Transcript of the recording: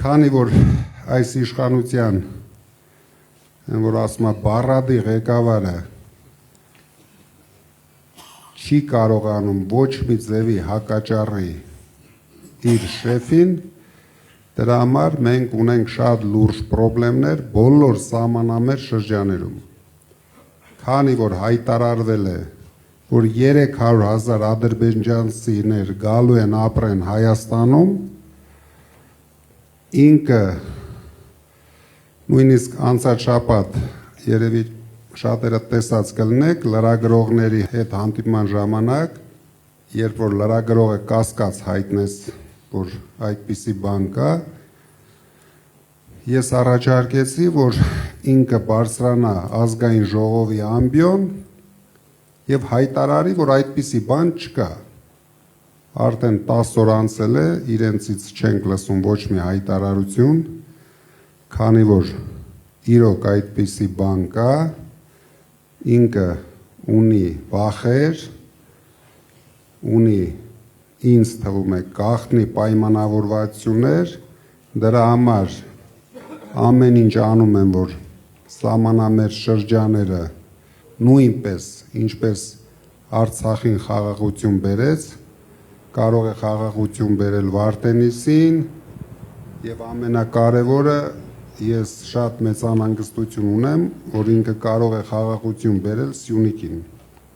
Քանի որ այս իշխանության որ ասում է բառադի ղեկավարը չի կարողանում ոչ մի ձևի հակաճառի իր շեֆին, դրա համար մենք ունենք շատ լուրջ խնդիրներ բոլոր սահմանամերձ շրջաներում։ Քանի որ հայտարարվել է, որ 300,000 ադրբեջանցիներ գալու են ապրեն Հայաստանում, ինքը նույնիսկ անցած շաբաթ երևի շատերը տեսած կլինեք լրագրողների հետ հանդիպման ժամանակ, երբ որ լրագրողը կասկած հայտնեց, որ այդպիսի բան կա, ես առաջարկեցի, որ ինքը բարձրանա ազգային ժողովի ամբիոն եւ հայտարարի, որ այդպիսի բան չկա։ Արդեն 10 օր անցել է, իրենցից չենք լսում ոչ մի հայտարարություն, քանի որ իրոք այդպիսի բան կա, ինքը ունի վախեր, ունի ինձ թվում է գաղտնի պայմանավորվածություններ, դրա համար ամեն ինչ անում են, որ սահմանամերձ շրջաները նույնպես, ինչպես Արցախին խաղաղություն բերեց, կարող է խաղաղություն բերել Վարդենիսին եւ ամենակարևորը ես շատ մեծ անհանգստություն ունեմ, որ ինքը կարող է խաղաղություն բերել Սյունիքին։